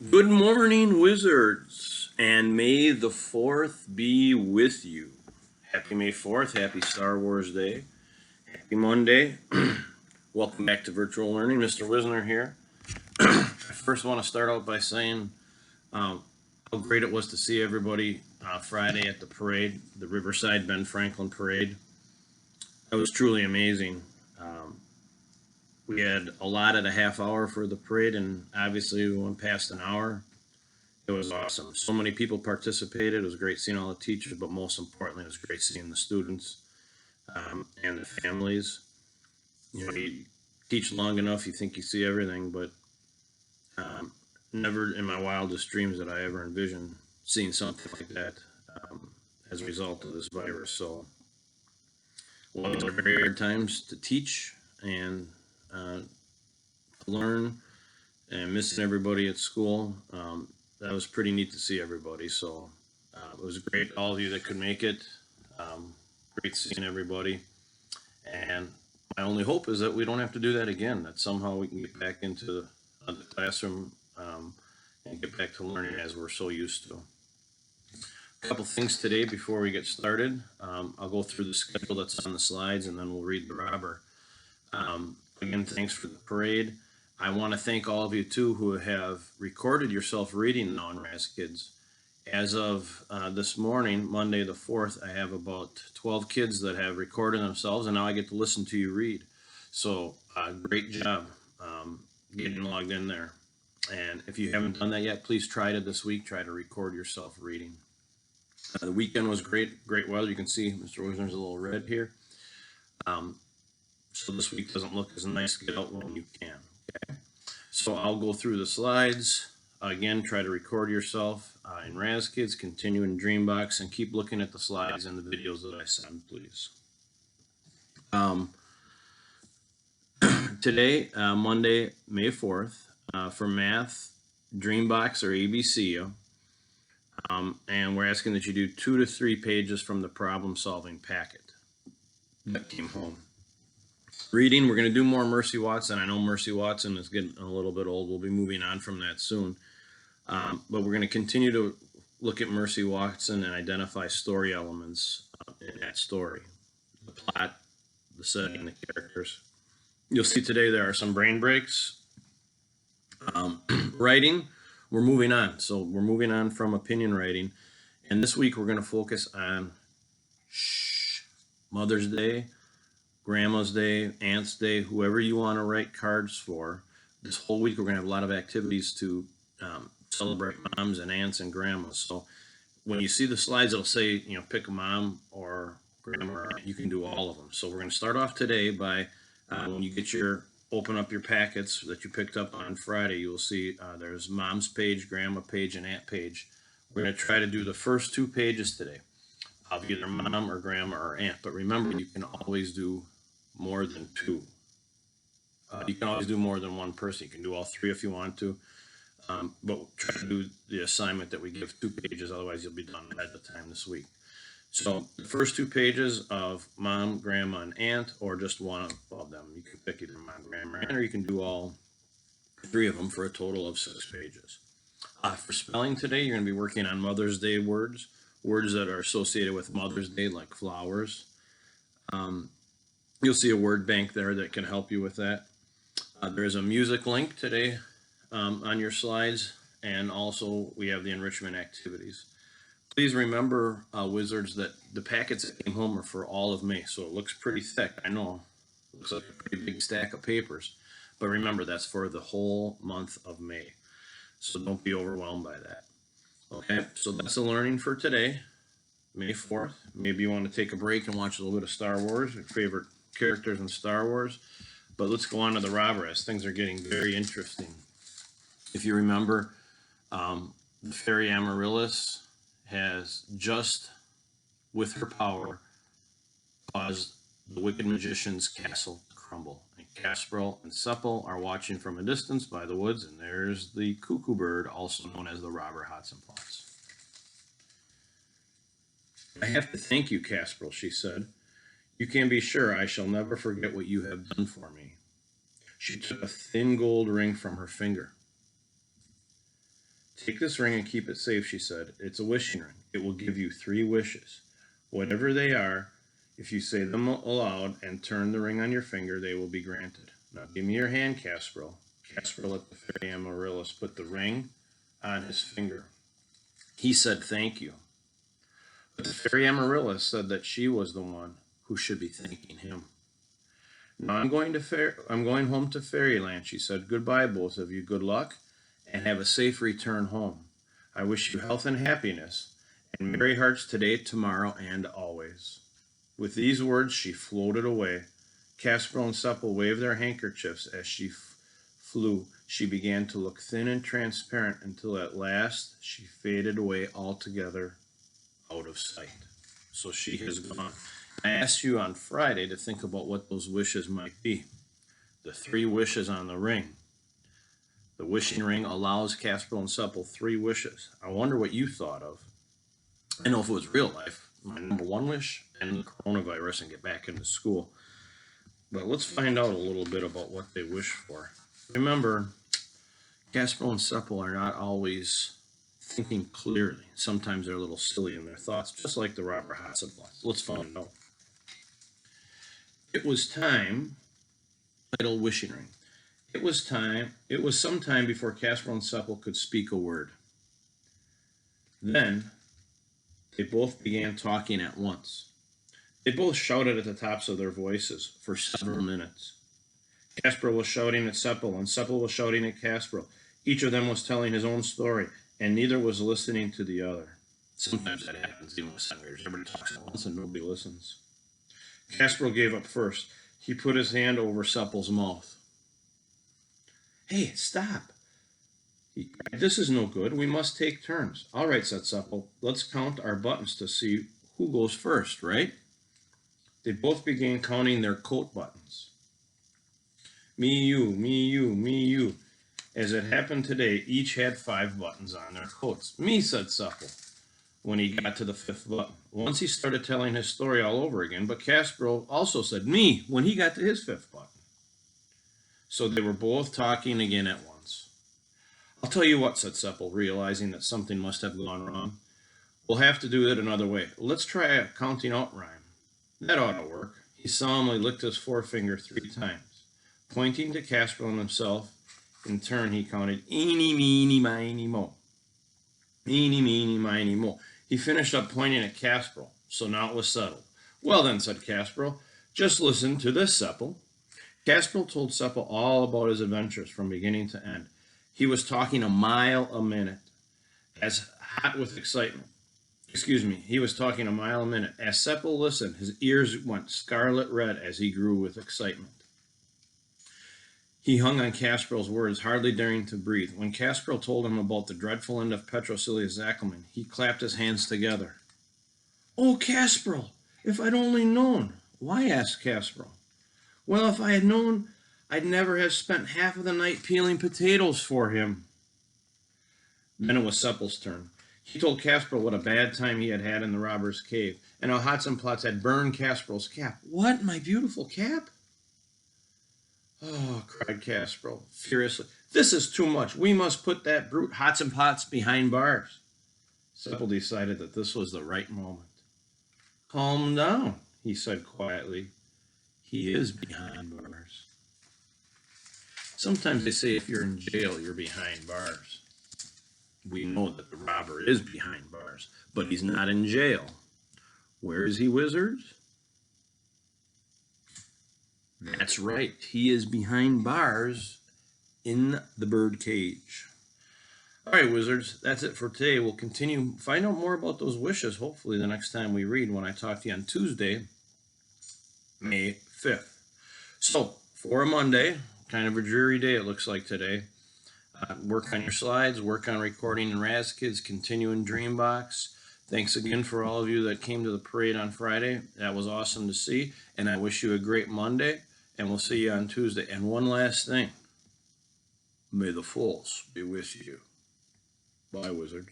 Good morning, wizards, and may the 4th be with you. Happy May 4th, happy Star Wars Day, happy Monday. Welcome back to Virtual Learning. Mr. Wisner here. I first want to start out by saying how great it was to see everybody Friday at the parade, the Riverside Ben Franklin Parade. That was truly amazing. Um, we had allotted a half hour for the parade, and obviously we went past an hour. It was awesome. So many people participated. It was great seeing all the teachers, but most importantly, it was great seeing the students and the families. You teach long enough, you think you see everything, but um, never in my wildest dreams did I ever envision seeing something like that um, as a result of this virus. So, well, these are very hard times to teach and learn, and missing everybody at school. That was pretty neat to see everybody. So it was great, all of you that could make it. Um, Great seeing everybody. And my only hope is that we don't have to do that again, that somehow we can get back into the classroom and get back to learning as we're so used to. A couple things today before we get started. I'll go through the schedule that's on the slides and then we'll read the robber. Again, thanks for the parade. I want to thank all of you too who have recorded yourself reading now in Raz Kids. As of this morning, Monday the 4th, I have about 12 kids that have recorded themselves, and now I get to listen to you read. So great job getting logged in there. And if you haven't done that yet, please try to this week, try to record yourself reading. The weekend was great weather. You can see Mr. Wisner's a little red here. So this week doesn't look as nice. Get out when you can. Okay. So I'll go through the slides. Again, try to record yourself in Raz Kids, continue in Dreambox, and keep looking at the slides and the videos that I send, please. Today, Monday, May 4th, for math, Dreambox or ABC, and we're asking that you do 2 to 3 pages from the problem-solving packet that came home. Reading, we're going to do more Mercy Watson. I know Mercy Watson is getting a little bit old. We'll be moving on from that soon. But we're going to continue to look at Mercy Watson and identify story elements in that story. The plot, the setting, the characters. You'll see today there are some brain breaks. Writing, we're moving on. So we're moving on from opinion writing. And this week we're going to focus on Mother's Day, Grandma's Day, Aunt's Day, whoever you want to write cards for. This whole week we're going to have a lot of activities to celebrate moms and aunts and grandmas. So when you see the slides, it'll say, pick a mom or grandma or aunt. You can do all of them. So we're going to start off today by when you open up your packets that you picked up on Friday, you will see there's mom's page, grandma page, and aunt page. We're going to try to do the first 2 pages today of either mom or grandma or aunt. But remember, you can always do more than 2. You can always do more than one person. You can do all 3 if you want to. But we'll try to do the assignment that we give 2 pages, otherwise you'll be done at the time this week. So the first 2 pages of mom, grandma, and aunt, or just one of them. You can pick either mom, grandma, or aunt, or you can do all 3 of them for a total of 6 pages. For spelling today, you're going to be working on Mother's Day words that are associated with Mother's Day, like flowers. You'll see a word bank there that can help you with that. There's a music link today on your slides, and also we have the enrichment activities. Please remember, wizards, that the packets that came home are for all of May, so it looks pretty thick. I know, it looks like a pretty big stack of papers, but remember, that's for the whole month of May, so don't be overwhelmed by that. Okay, so that's the learning for today, May 4th. Maybe you want to take a break and watch a little bit of Star Wars, your favorite characters in Star Wars, but let's go on to the robber as things are getting very interesting. If you remember, the fairy Amaryllis has just, with her power, caused the wicked magician's castle to crumble. And Casperl and Sepple are watching from a distance by the woods, and there's the cuckoo bird, also known as the robber Hotzenplotz. I have to thank you, Casperl, she said. You can be sure I shall never forget what you have done for me. She took a thin gold ring from her finger. Take this ring and keep it safe, she said. It's a wishing ring. It will give you 3 wishes. Whatever they are, if you say them aloud and turn the ring on your finger, they will be granted. Now give me your hand, Casperl. Casperl let the fairy Amaryllis put the ring on his finger. He said thank you. But the fairy Amaryllis said that she was the one who should be thanking him. Now I'm going home to Fairyland, she said. Goodbye, both of you. Good luck, and have a safe return home. I wish you health and happiness, and merry hearts today, tomorrow, and always. With these words, she floated away. Casperl and Sepple waved their handkerchiefs as she flew. She began to look thin and transparent until at last she faded away altogether out of sight. So she has gone. I asked you on Friday to think about what those wishes might be. The 3 wishes on the ring. The wishing ring allows Casperl and Sepple 3 wishes. I wonder what you thought of. I know if it was real life, my number 1 wish, end the coronavirus and get back into school. But let's find out a little bit about what they wish for. Remember, Casperl and Sepple are not always thinking clearly. Sometimes they're a little silly in their thoughts, just like the robber Hotzenplotz. Let's find out. It was time, title wishing ring. It was some time before Casperl and Sepple could speak a word. Then they both began talking at once. They both shouted at the tops of their voices for several minutes. Casperl was shouting at Sepple, and Sepple was shouting at Casperl. Each of them was telling his own story, and neither was listening to the other. Sometimes that happens even with senators. Everybody talks at once and nobody listens. Casperl gave up first. He put his hand over Sepple's mouth. Hey, stop, he cried. This is no good. We must take turns. All right, said Sepple. Let's count our buttons to see who goes first, right? They both began counting their coat buttons. Me, you, me, you, me, you. As it happened today, each had 5 buttons on their coats. Me, said Sepple, when he got to the 5th button. Once he started telling his story all over again, but Casperl also said me when he got to his 5th button. So they were both talking again at once. I'll tell you what, said Sepple, realizing that something must have gone wrong. We'll have to do it another way. Let's try a counting out rhyme. That ought to work. He solemnly licked his forefinger 3 times. Pointing to Casperl and himself, in turn he counted eeny, meeny, miny, mo. Eeny, meeny, miny, mo. He finished up pointing at Casperl, so now it was settled. Well then, said Casperl, just listen to this, Sepple. Casperl told Sepple all about his adventures from beginning to end. He was talking a mile a minute, as hot with excitement. He was talking a mile a minute. As Sepple listened, his ears went scarlet red as he grew with excitement. He hung on Casperl's words, hardly daring to breathe. When Casperl told him about the dreadful end of Petrosilia Zackelman, he clapped his hands together. Oh, Casperl, if I'd only known. Why? Asked Casperl. Well, if I had known, I'd never have spent half of the night peeling potatoes for him. Then it was Sepple's turn. He told Casperl what a bad time he had had in the robber's cave, and how Hotzenplotz had burned Casperl's cap. What, my beautiful cap? Oh, cried Casperl furiously. This is too much. We must put that brute Hotzenplotz behind bars. Sepple decided that this was the right moment. Calm down, he said quietly. He is behind bars. Sometimes they say if you're in jail, you're behind bars. We know that the robber is behind bars, but he's not in jail. Where is he, wizards? That's right. He is behind bars in the bird cage. All right, wizards, that's it for today. We'll continue, find out more about those wishes, hopefully the next time we read when I talk to you on Tuesday, May 5th. So, for a Monday, kind of a dreary day it looks like today. Work on your slides, work on recording in RazKids, continue in Dreambox. Thanks again for all of you that came to the parade on Friday. That was awesome to see, and I wish you a great Monday, and we'll see you on Tuesday. And one last thing, may the force be with you. Bye, wizards.